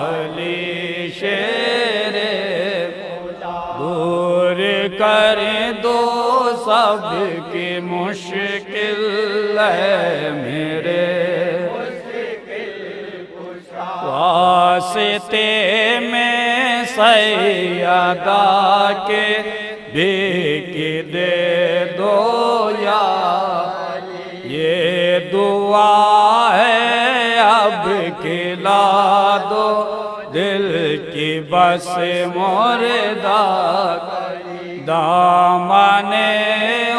علی شیر دور کر دو سب کی مشکل ہے میرے واسطے میں سیدہ کے بھیک دے دو یا یہ دعا ہے اب کھلا دو دل کی بس مردہ دامن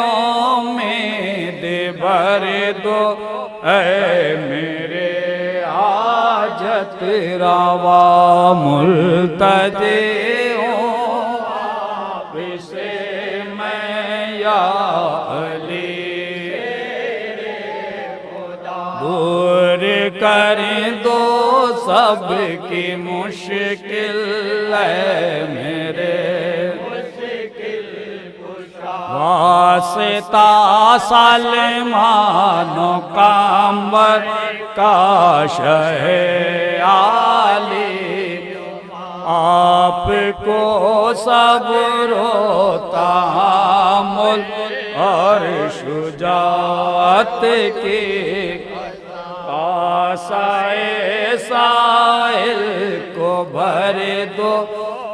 امید بھر دو اے میرے حاجت روا ملتجی ہوں آپ سے میں یا علی دور کر دو سب کی مشکل ہے میرے واسطہ سلمان و کامبر کا شہ عالی آپ کو صبر و تحمل اور شجاعت کی کاسۂ سائل کو بھر دو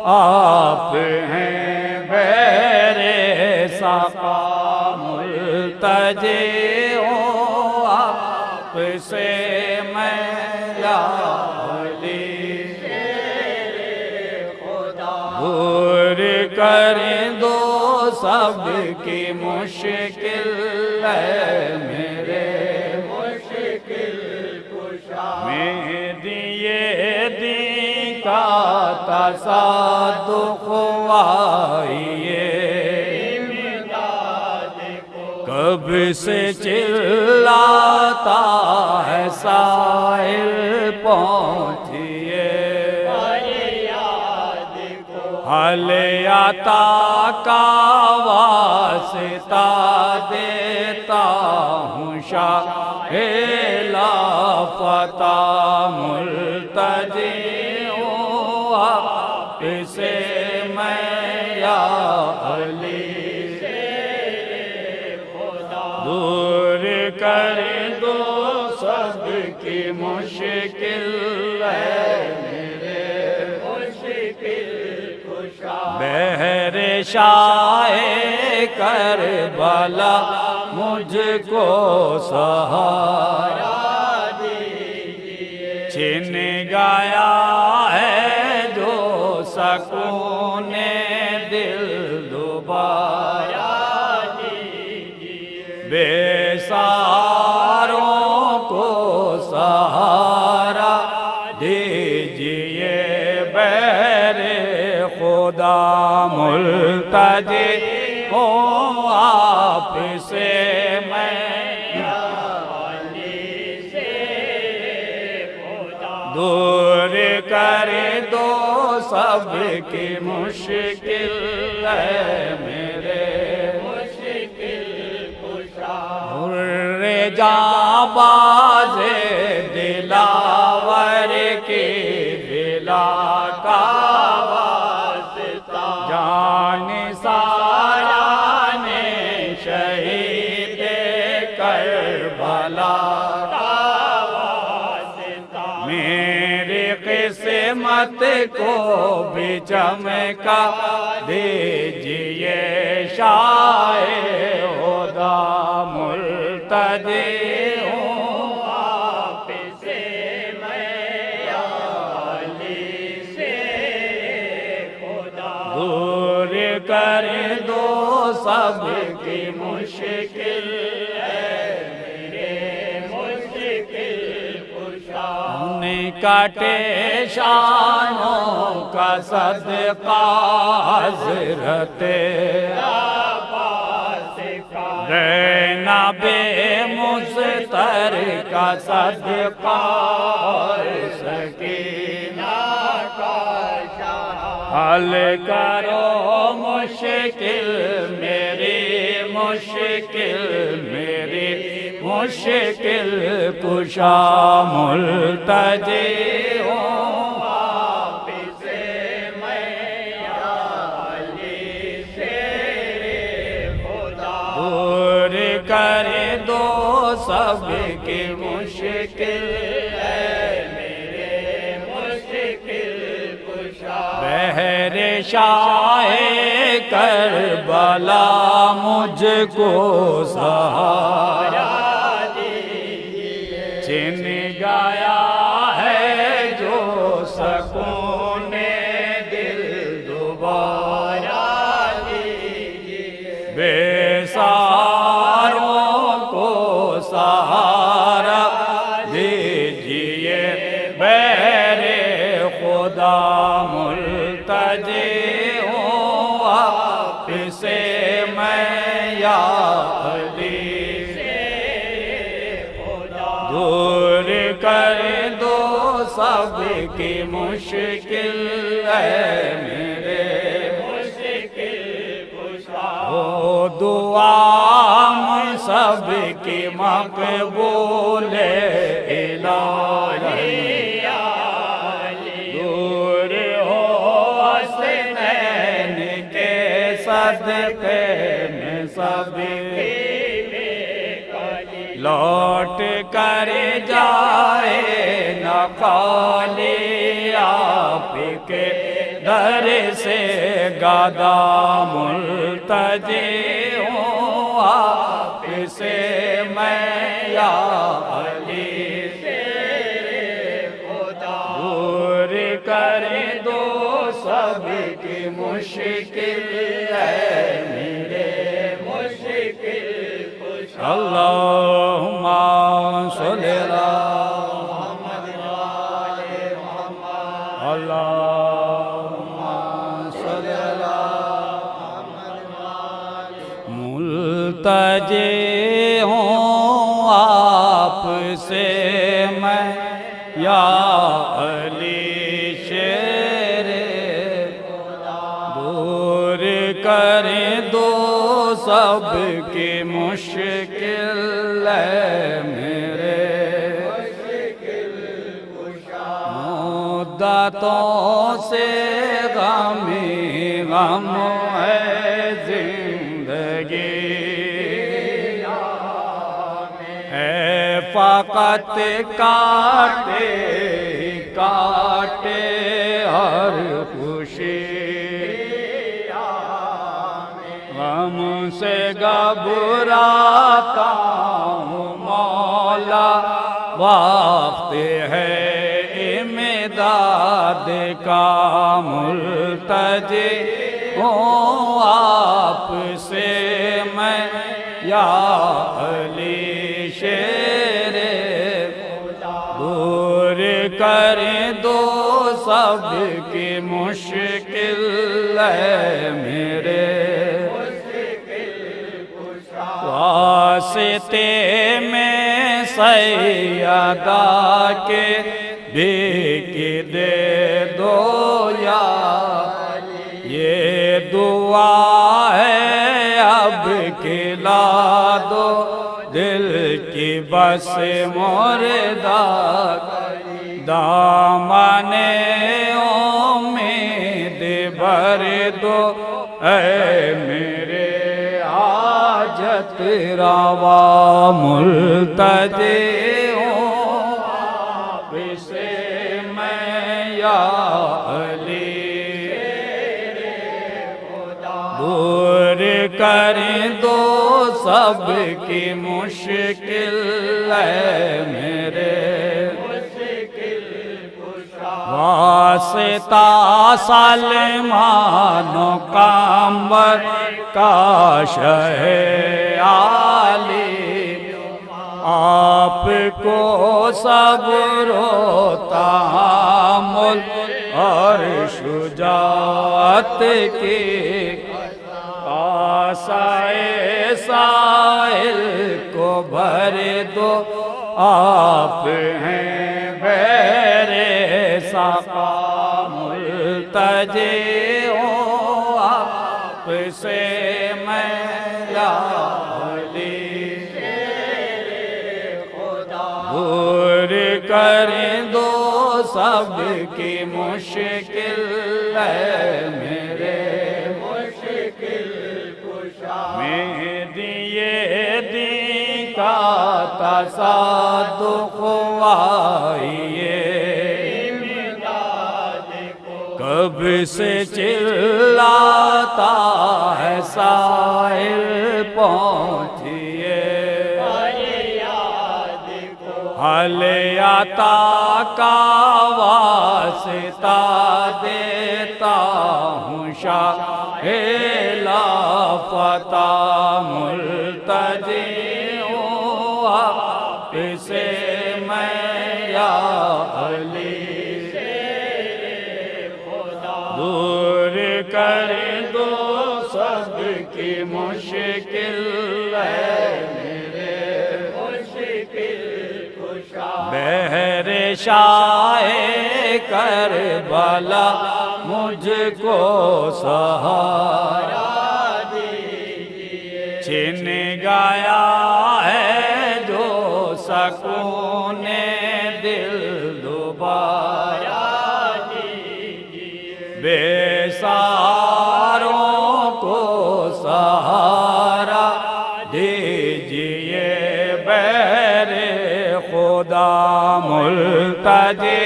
آپ ہیں بیر ساقا ملتجی ہوں آپ سے میں یا علی دور کر دو سب کی مشکل ہے میرے میں دیے دی کا تصادق آئیے کب سے چلاتا ہے سائل پہنچیے حل عطا کا واسطہ دیتا ہوں شاہ لافتہ ملتجی ہوں آپ سے میں یا علی دور کر دو سب کی مشکل ہے میرے بہر شاہ کربلا مجھ کو سہارا چھن گیا ہے جو سکون دل دوبارہ بے ساروں کو سہارا دیجئے بہر خدا ملتجی ہوں آپ سے میں دور کر دو سب کی مشکل ہے میرے جاں باز دلاور کی بلا کا واسطہ جان سایہ نے شہید کربلا کا واسطہ میری قسمت کو بھی چمکا دیجئے شاہ خدا ملتجی ہوں آپ سے میں یا علی سے خدا دور کر دو سب کی مشکل ہے میرے مشکل کشا نے کاٹے شانوں کا صدقہ حضرت رہنا بے مستر کا صدقہ اور سکینہ کا حل کرو مشکل میری مشکل کشا ملتجی ہوں سب کی مشکل ہے میرے مشکل کشا بہر شاہ کربلا مجھ کو سہارا دیجئے چھن گیا ہے جو سکون دل دوبارہ دیجئے بے ساروں کو سہارا دیجئے بہر خدا ملتجی ہوں آپ سے میں یا علی دور کر دو سب کی مشکل ہے میرے مشکل کشا ہو دعا ہم سب کی مقبول الہی دور ہو حسنین کے صدقے میں سب لوٹ کر جائے نہ خالی آپ کے در سے گدا ملتجی ہوں آپ سے میں یا علی دور کر دو سب کی مشکل ہے میرے مشکل اللہم صلی اللہ محمد وآل محمد اللہم صلی اللہ محمد ملتجی ہوں آپ سے میں یا علی شیر دور کر دو سب کی مشکل ہے میرے مدتوں سے غمی غم ہے زندگی ہے فقط کاٹے کاٹے ہر خوشی غم سے گھبراتا ہوں مولا وقت ہے امداد کا ملتجی ہوں آپ سے میں یا علی شیر دور کر دو سب کی مشکل ہے میرے واسطے میں سیدہ کے بھیک دے دو یا یہ دعا ہے اب کھلا دو دل کی بس مردہ دامن امید بھر دو اے میرے حاجت روا ملتجی ہوں آپ سے میں یا علی دور کر دو سب کی مشکل ہے میرے واسطہ سلمان و کامبر کا شہ عالی آپ کو صبر و تحمل اور شجاعت کی کاسۂ سائل کو بھر دو آپ ہیں بیر ساقا ملتجی ہوں آپ سے میں یا علی دور کر دو سب کی مشکل ہے میرے مہدی دی کا تصدق آئیے کب سے چلاتا ہے سائل پہنچیے حل عطا کا واسطہ دیتا ہوں شاہ لافتہ ملتجی ہوں آپ سے میں یا علی دور کر دو سب کی مشکل ہے میرے مشکل کشا بہر شاہ کربلا مجھ کو سہارا دیجیے چھن گیا ہے جو سکون دل دوبارہ بے سہاروں کو سہارا دیجیے بہر خدا ملتجی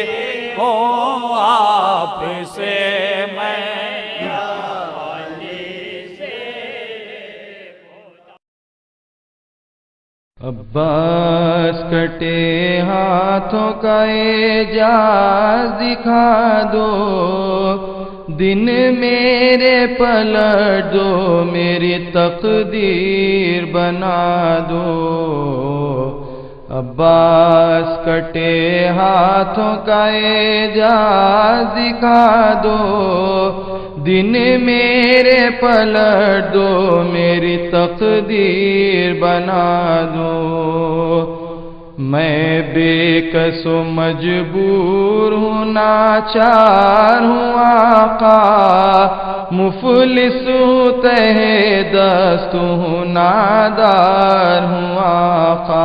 ہوں آپ سے میں عباس کٹے ہاتھوں کا اعجاز دکھا دو دن میرے پلٹ دو میری تقدیر بنا دو عباس کٹے ہاتھوں کا اعجاز دکھا دو دن میرے پلٹ دو میری تقدیر بنا دو میں بے کس و مجبور ہوں ناچار ہوں آقا مفلس ہوں تہ دست ہوں نادار ہوں آقا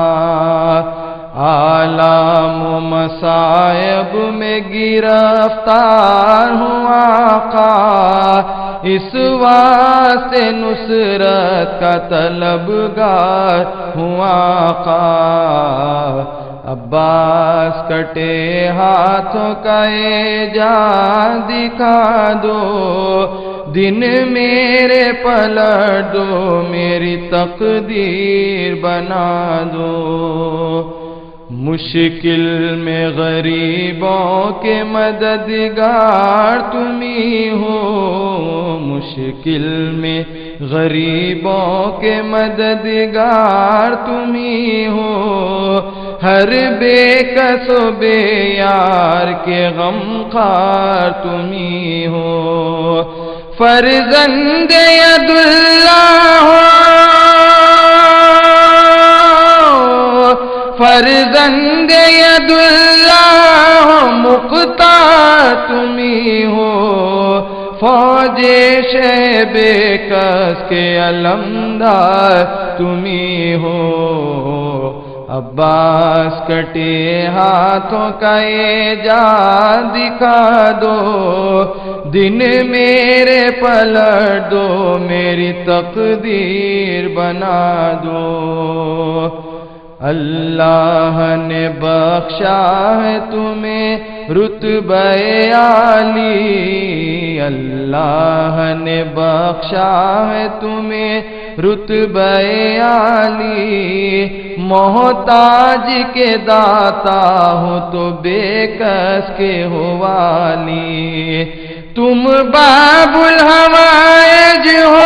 آلام و مصائب میں گرفتار ہوں آقا اس واسطے نصرت کا طلبگار ہوں آقا عباس کٹے ہاتھوں کا اعجاز دکھا دو دن میرے پلٹ دو میری تقدیر بنا دو مشکل میں غریبوں کے مددگار تمہیں ہو مشکل میں غریبوں کے مددگار تمہیں ہو ہر بے کس و بے یار کے غم خار تمہیں ہو فرزند ید اللہ ہو فرزند ید اللہ مختار تمہیں ہو فوج شہ بے کس کے علمدار تمہیں ہو عباس کٹے ہاتھوں کا اعجاز دکھا دو دن میرے پلٹ دو میری تقدیر بنا دو اللہ نے بخشا ہے تمہیں رتبہ عالی اللہ نے بخشا ہے تمہیں رتبہ عالی محتاج کے داتا ہو تو بے کس کے ہو والی تم باب الحوائج ہو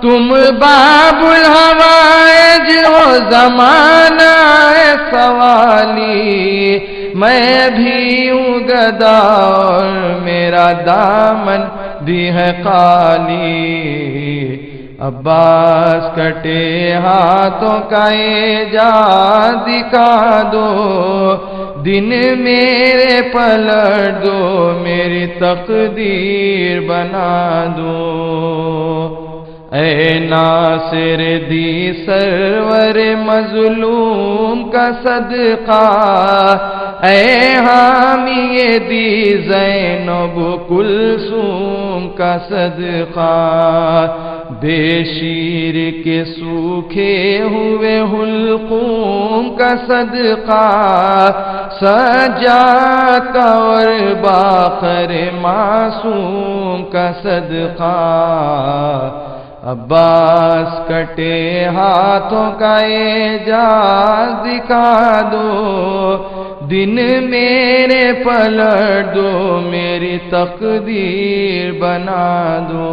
تم باب الحوائج ہو زمانہ سوالی میں بھی ہوں گدا اور میرا دامن بھی ہے خالی عباس کٹے ہاتھوں کا اعجاز دکھا دو دن میرے پلٹ دو میری تقدیر بنا دو اے ناصر دی سرور مظلوم کا صدقہ اے حامی دی زینب کلثوم کا صدقہ بے شیر کے سوکھے ہوئے حلقوم کا صدقہ، سجاد کا اور باقر معصوم کا صدقہ، عباس کٹے ہاتھوں کا اعجاز دکھا دو، دن میرے پلٹ دو، میری تقدیر بنا دو۔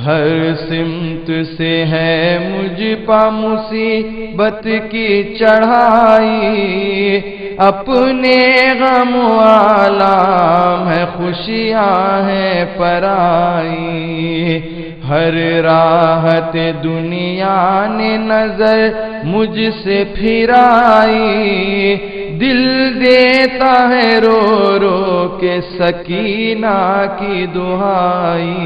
ہر سمت سے ہے مجھ پا مصیبت کی چڑھائی، اپنے غم عالم ہے خوشیاں ہیں پرائی، ہر راحت دنیا نے نظر مجھ سے پھرائی، دل دیتا ہے رو رو کے سکینہ کی دہائی،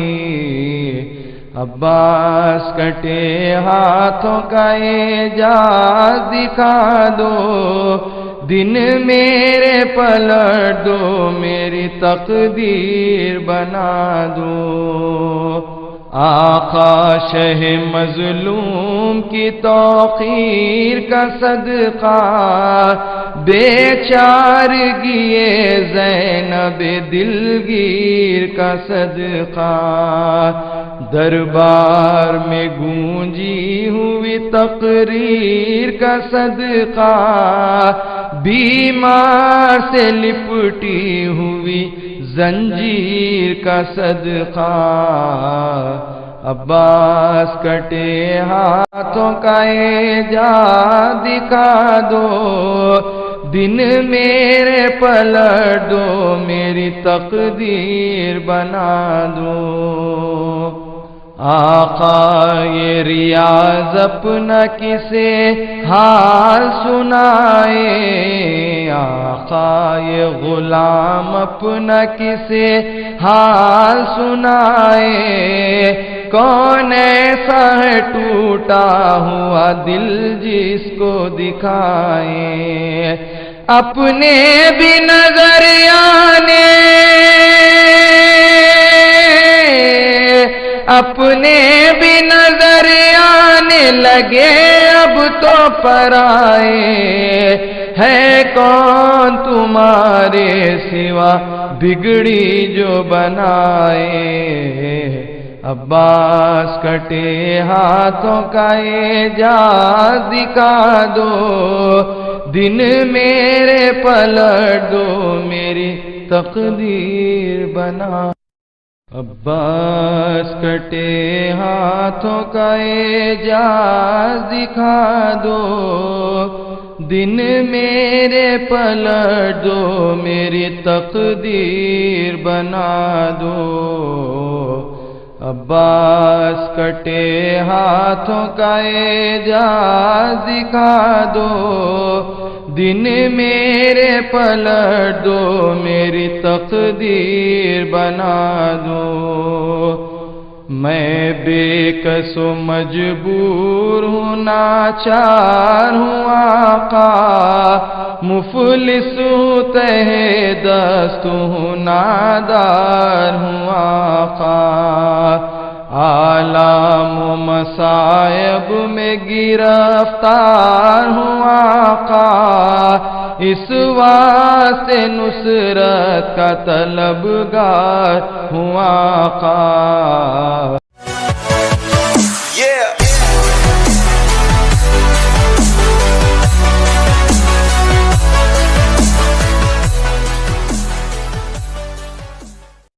عباس کٹے ہاتھوں کا اعجاز دکھا دو، دن میرے پلٹ دو، میری تقدیر بنا دو۔ آقا شہ مظلوم کی توقیر کا صدقہ، بیچارگی زینب دلگیر کا صدقہ، دربار میں گونجی ہوئی تقریر کا صدقہ، بیمار سے لپٹی ہوئی زنجیر کا صدقہ، عباس کٹے ہاتھوں کا اعجاز دکھا دو، دن میرے پلٹ دو، میری تقدیر بنا دو۔ آقا یہ ریاض اپنا کسے حال سنائے، آقا یہ غلام اپنا کسے حال سنائے، کون ایسا ہے ٹوٹا ہوا دل جس کو دکھائے، اپنے بھی نظر آنے، اپنے بھی نظر آنے لگے اب تو پرائے، ہے کون تمہارے سوا بگڑی جو بنائے، عباس کٹے ہاتھوں کا اعجاز دکھا دو، دن میرے پلٹ دو، میری تقدیر بنا۔ عباس کٹے ہاتھوں کا اعجاز دکھا دو، دن میرے پلٹ دو، میری تقدیر بنا دو، عباس کٹے ہاتھوں کا اعجاز دکھا دو، دن میرے پلٹ دو، میری تقدیر بنا دو۔ میں بے کس و مجبور ہوں، ناچار ہوں آقا، مفلس ہوں تہ دست ہوں، نادار ہوں آقا، آلام و مصائب میں گرفتار ہوں آقا، اس واسطے نصرت کا طلبگار ہوں آقا۔